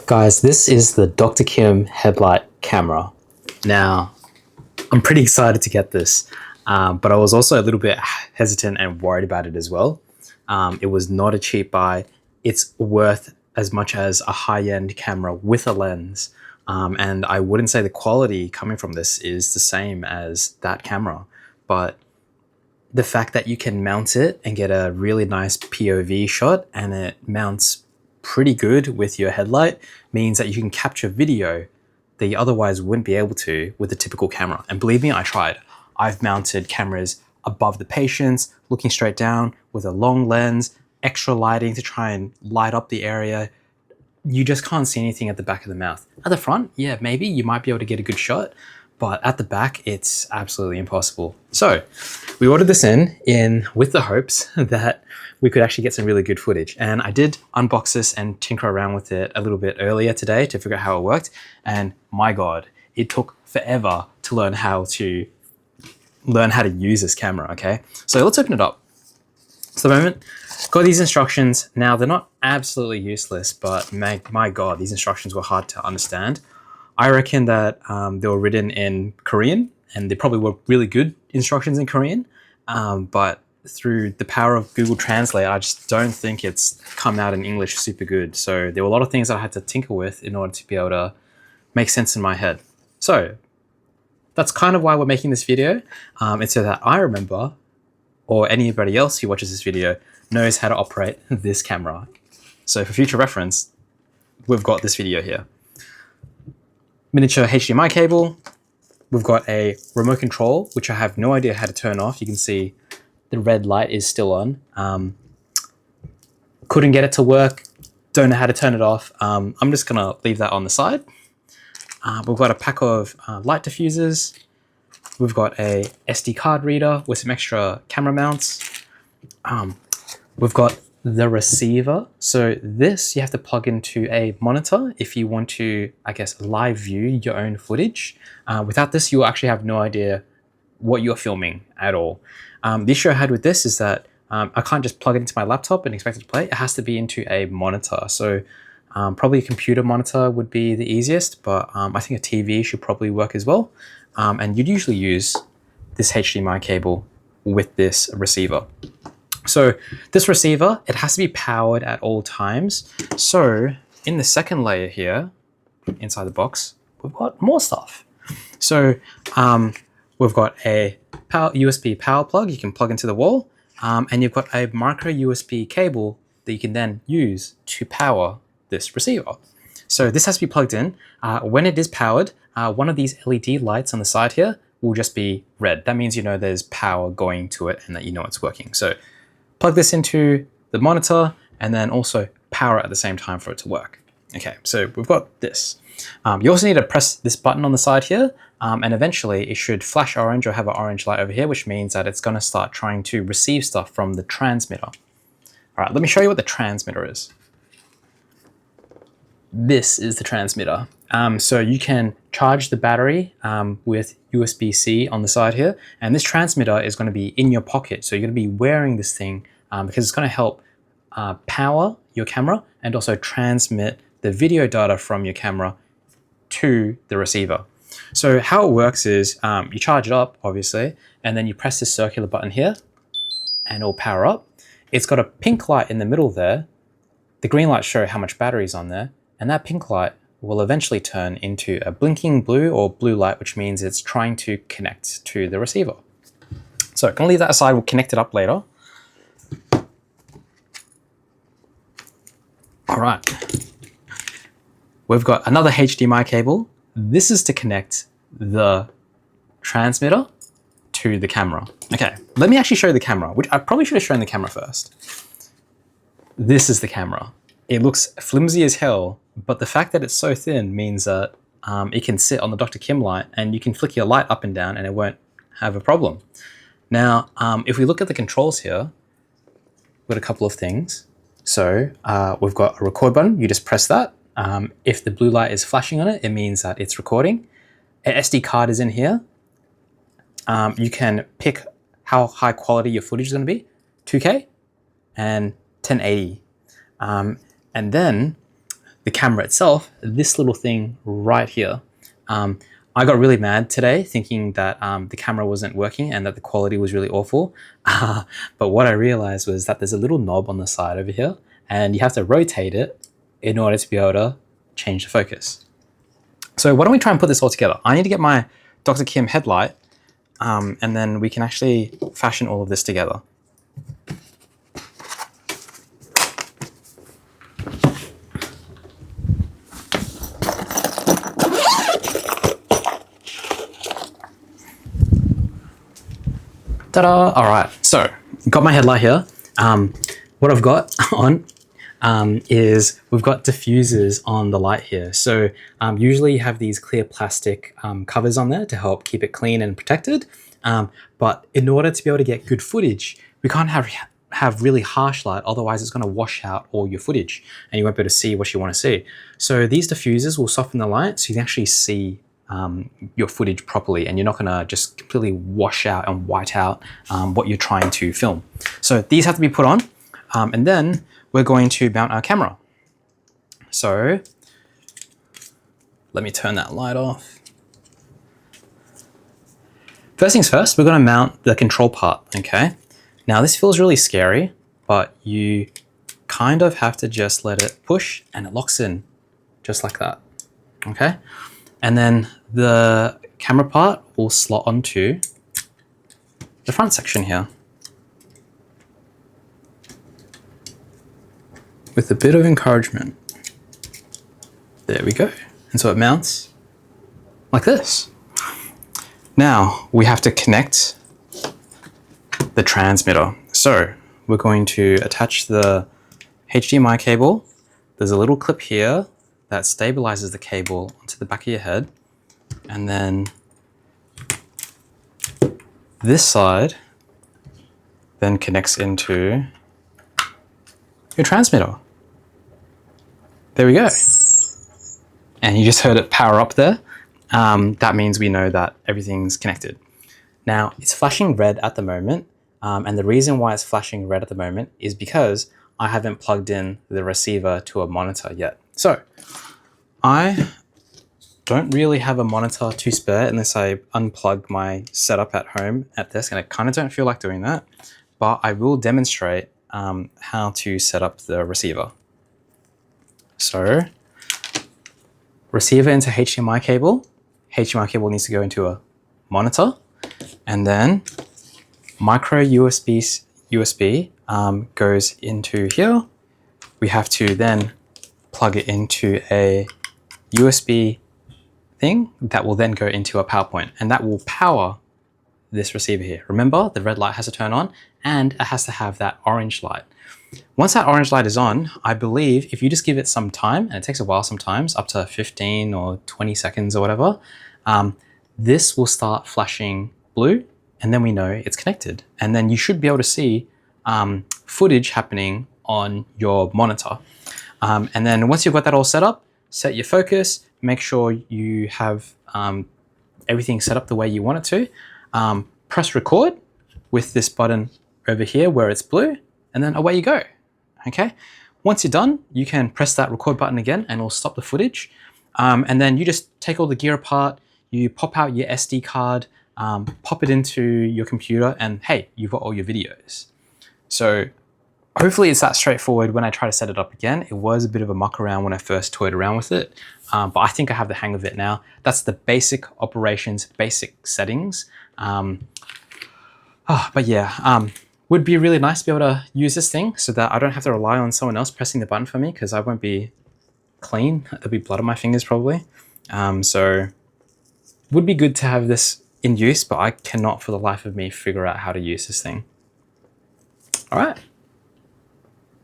Guys, this is the Dr. Kim Headlight Camera. Now, I'm pretty excited to get this, but I was also a little bit hesitant and worried about it as well. It was not a cheap buy. It's worth as much as a high-end camera with a lens. And I wouldn't say the quality coming from this is the same as that camera, but the fact that you can mount it and get a really nice POV shot and it mounts pretty good with your headlight means that you can capture video that you otherwise wouldn't be able to with a typical camera. And believe me, I tried. I've mounted cameras above the patients, looking straight down with a long lens, extra lighting to try and light up the area. You just can't see anything at the back of the mouth. At the front, yeah, maybe you might be able to get a good shot, but at the back, it's absolutely impossible. So we ordered this in with the hopes that we could actually get some really good footage. And I did unbox this and tinker around with it a little bit earlier today to figure out how it worked. And my God, it took forever to learn how to use this camera, okay? So let's open it up. So the moment, got these instructions. Now they're not absolutely useless, but my God, these instructions were hard to understand. I reckon that they were written in Korean and they probably were really good instructions in Korean, but through the power of Google Translate, I just don't think it's come out in English super good. So there were a lot of things that I had to tinker with in order to be able to make sense in my head. So that's kind of why we're making this video. It's so that I remember, or anybody else who watches this video knows how to operate this camera. So for future reference, we've got this video here. Miniature HDMI cable. We've got a remote control, which I have no idea how to turn off. You can see the red light is still on. Couldn't get it to work. Don't know how to turn it off. I'm just gonna leave that on the side. We've got a pack of light diffusers. We've got a SD card reader with some extra camera mounts. We've got the receiver. So this you have to plug into a monitor if you want to, I guess, live view your own footage. Without this, you'll actually have no idea what you're filming at all. The issue I had with this is that I can't just plug it into my laptop and expect it to play. It has to be into a monitor. So probably a computer monitor would be the easiest, but I think a TV should probably work as well. And you'd usually use this HDMI cable with this receiver. So this receiver, it has to be powered at all times. So in the second layer here, inside the box, we've got more stuff. So we've got a USB power plug you can plug into the wall, and you've got a micro USB cable that you can then use to power this receiver. So this has to be plugged in. When it is powered, one of these LED lights on the side here will just be red. That means you know there's power going to it and that you know it's working. So plug this into the monitor and then also power it at the same time for it to work. Okay, so we've got this. You also need to press this button on the side here, and eventually it should flash orange or have an orange light over here, which means that it's gonna start trying to receive stuff from the transmitter. All right, let me show you what the transmitter is. This is the transmitter. So you can charge the battery with USB-C on the side here, and this transmitter is gonna be in your pocket. So you're gonna be wearing this thing because it's gonna help power your camera and also transmit the video data from your camera to the receiver. So how it works is you charge it up, obviously, and then you press this circular button here and it'll power up. It's got a pink light in the middle there. The green lights show how much battery is on there, and that pink light will eventually turn into a blinking blue or blue light, which means it's trying to connect to the receiver. So I'm gonna leave that aside, we'll connect it up later. All right. We've got another HDMI cable. This is to connect the transmitter to the camera. Okay, let me actually show you the camera, which I probably should have shown the camera first. This is the camera. It looks flimsy as hell, but the fact that it's so thin means that it can sit on the Dr. Kim light and you can flick your light up and down and it won't have a problem. Now, if we look at the controls here, we've got a couple of things. So we've got a record button, you just press that. If the blue light is flashing on it, it means that it's recording. An SD card is in here. You can pick how high quality your footage is gonna be, 2K and 1080. And then the camera itself, this little thing right here. I got really mad today thinking that the camera wasn't working and that the quality was really awful. But what I realized was that there's a little knob on the side over here and you have to rotate it in order to be able to change the focus. So why don't we try and put this all together? I need to get my Dr. Kim headlight and then we can actually fashion all of this together. Ta-da! All right, so got my headlight here. What I've got on is we've got diffusers on the light here. So usually you have these clear plastic covers on there to help keep it clean and protected. But in order to be able to get good footage, we can't have really harsh light, otherwise it's going to wash out all your footage and you won't be able to see what you want to see. So these diffusers will soften the light so you can actually see your footage properly and you're not going to just completely wash out and white out what you're trying to film. So these have to be put on and then we're going to mount our camera. So let me turn that light off. First things first, we're going to mount the control part, okay? Now this feels really scary, but you kind of have to just let it push and it locks in just like that, okay? And then the camera part will slot onto the front section here. With a bit of encouragement. There we go. And so it mounts like this. Now we have to connect the transmitter. So we're going to attach the HDMI cable. There's a little clip here that stabilizes the cable onto the back of your head. And then this side then connects into your transmitter. There we go. And you just heard it power up there. That means we know that everything's connected. Now it's flashing red at the moment. And the reason why it's flashing red at the moment is because I haven't plugged in the receiver to a monitor yet. So I don't really have a monitor to spare unless I unplug my setup at home at this, and I kind of don't feel like doing that, but I will demonstrate how to set up the receiver. So receiver into HDMI cable needs to go into a monitor, and then micro USB goes into here. We have to then plug it into a USB thing that will then go into a PowerPoint, and that will power this receiver here. Remember, the red light has to turn on and it has to have that orange light. Once that orange light is on, I believe if you just give it some time, and it takes a while sometimes, up to 15 or 20 seconds or whatever, this will start flashing blue, and then we know it's connected. And then you should be able to see footage happening on your monitor. And then once you've got that all set up, set your focus, make sure you have everything set up the way you want it to. Press record with this button over here where it's blue, and then away you go, okay? Once you're done, you can press that record button again and it'll stop the footage. And then you just take all the gear apart, you pop out your SD card, pop it into your computer, and hey, you've got all your videos. So hopefully it's that straightforward when I try to set it up again. It was a bit of a muck around when I first toyed around with it, but I think I have the hang of it now. That's the basic operations, basic settings. But yeah, would be really nice to be able to use this thing so that I don't have to rely on someone else pressing the button for me, because I won't be clean. There'll be blood on my fingers probably. So would be good to have this in use, but I cannot for the life of me figure out how to use this thing. All right.